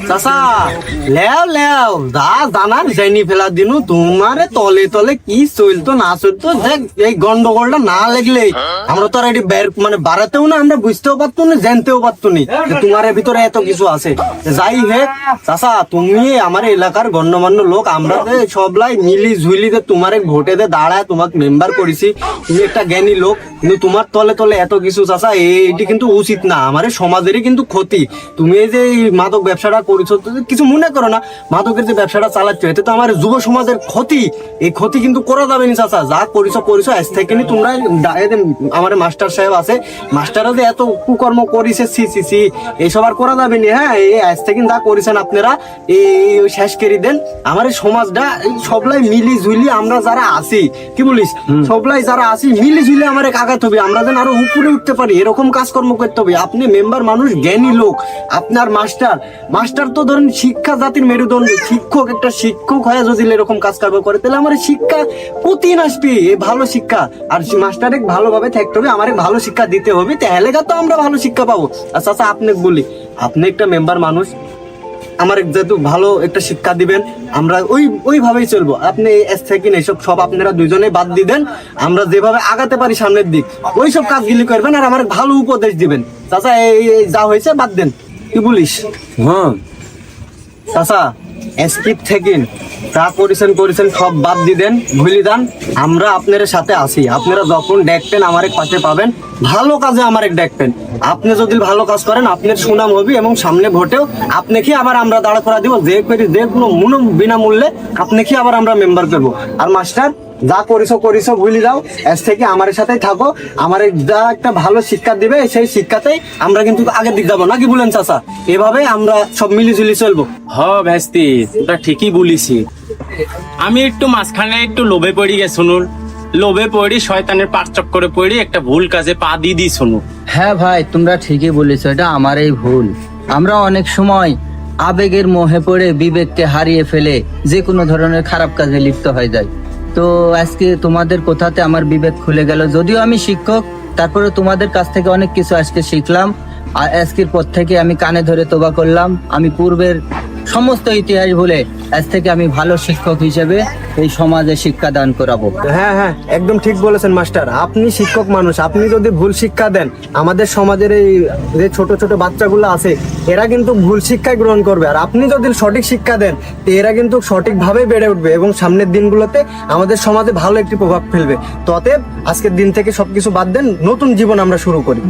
চাচা লেও লেও যা জানার জানি ফেলা দিনু তোমারে তলে তলে কি চলতো না চলতো, দেখ এই গন্ডগোলটা না লাগলে আমরা তো আর এটি মানে বাড়াতেও না, আমরা বুঝতেও পারতো না, জানতেও পারতো না তোমার ভিতরে এত কিছু আছে। যাই হোক চাচা, তুমি আমার এলাকার গণ্যমান্য লোক, আমরা সবলাই মিলি ঝুলি তোমার ভোটে দাঁড়ায় তোমাকে মেম্বার করেছি, তুমি একটা জ্ঞানী লোক, কিন্তু তোমার তলে তলে এত কিছু চাচা, এইটি কিন্তু উচিত না, আমার সমাজেরই কিন্তু ক্ষতি। তুমি এই যে মাদক ব্যবসাটা করেছো, কিছু মনে করো না, মাদকের যে ব্যবসাটা চালাচ্ছ এতে তো আমার যুব সমাজের ক্ষতি, এই ক্ষতি কিন্তু করা যাবে না চাচা। যা করেছো আজ থেকে নি তোমরা, আমার মাস্টার সাহেব আছে, মাস্টাররা যে এত কুকর্ম করেছে, সি সি সি এইসব আর করা যাবে না। হ্যাঁ, এই আজ থেকে যা করেছেন আপনারা এই শেষ করে দেন। আমার এই সমাজটা সবলাই মিলি ঝুলি আমরা যারা আছি, কি বলিস, সবলাই যারা আছি মিলি ঝুলি আমার আগাতে হবে, আমরা যেন আরো উপরে উঠতে পারি, এরকম কাজকর্ম করতে হবে। আপনি মেম্বার মানুষ, জ্ঞানী লোক, আপনার মাস্টার তো ধরেন শিক্ষা জাতির মেরুদণ্ড, শিক্ষক, একটা শিক্ষক হয়ে যদি এরকম কাজ কারবার করে তাহলে আমার শিক্ষা প্রতিদিন আসবে, ভালো শিক্ষা। আর মাস্টারে ভালোভাবে থাকতে হবে, আমার ভালো শিক্ষা দিতে হবে, তাহলে তো আমরা ভালো শিক্ষা পাবো। আচ্ছা আচ্ছা, আপনি বলি, আপনি একটা মেম্বার মানুষ, আমার যেহেতু ভালো একটা শিক্ষা দিবেন, আমরা ওইভাবেই চলবো। আপনি এস থেকে এইসব সব আপনারা দুইজনে বাদ দিবেন, আমরা যেভাবে আগাতে পারি সামনের দিক ওইসব কাজগুলি করবেন, আর আমার ভালো উপদেশ দিবেন। চাচা এই যা হয়েছে বাদ দেন, কি বলিস? হ্যাঁ চাচা, স্কিপ থেকে যা করেছেন সব বাদ দিবেন, ভুলি দেন, আমরা আপনার সাথে আছি। আপনারা যখন দেখবেন আমার পাশে পাবেন, ভালো কাজে আমার দেখবেন। আপনি যদি ভালো কাজ করেন আপনার সুনাম হবে, এবং সামনে ভোটেও আপনাকে আবার আমরা দাঁড়া করা দিব, যে কোনো বিনামূল্যে আপনাকে আবার আমরা মেম্বার করবো। আর মাস্টার যা করিস ভুলি দাও, আজ থেকে আমার সাথে থাকো, আমার যা একটা ভালো শিক্ষা দিবে সেই শিক্ষাতেই আমরা কিন্তু আগের দিক যাবো, নাকি বলেন চাচা? এভাবে আমরা সব মিলিজুলি চলবো। হ ভাস্তি, তোরা ঠিকই বলিস। আমি একটু মাঝখানে একটু লোভে পড়ি গে শুনুন, লোভে পড়ি, শয়তানের পাঁচ চক্করে পড়ি, একটা ভুল কাজে পা দিয়ে শুনু। হ্যাঁ ভাই, তোমরা ঠিকই বলেছো, এটা আমারই ভুল। আমরা অনেক সময় আবেগের মোহে পড়ে বিবেককে হারিয়ে ফেলে যে কোনো ধরনের খারাপ কাজে লিপ্ত হয়ে যায়। তো আজকে তোমাদের কথাতে আমার বিবেক খুলে গেল, যদিও আমি শিক্ষক, তারপরে তোমাদের কাছ থেকে অনেক কিছু আজকে শিখলাম। আর আজকের পর থেকে আমি কানে ধরে তোবা করলাম, আমি পূর্বের সমস্ত ইতিহাস ভুলে আজ থেকে আমি ভালো শিক্ষক হিসেবে এই সমাজে শিক্ষা দান করাবো। হ্যাঁ হ্যাঁ, একদম ঠিক বলেছেন মাস্টার, আপনি শিক্ষক মানুষ, আপনি যদি ভুল শিক্ষা দেন আমাদের সমাজের এই যে ছোট ছোট বাচ্চাগুলো আছে এরা কিন্তু ভুল শিক্ষায় গ্রহণ করবে, আর আপনি যদি সঠিক শিক্ষা দেন এরা কিন্তু সঠিকভাবে বেড়ে উঠবে এবং সামনের দিনগুলোতে আমাদের সমাজে ভালো একটি প্রভাব ফেলবে। তো অতএব আজকের দিন থেকে সবকিছু বাদ দেন, নতুন জীবন আমরা শুরু করি।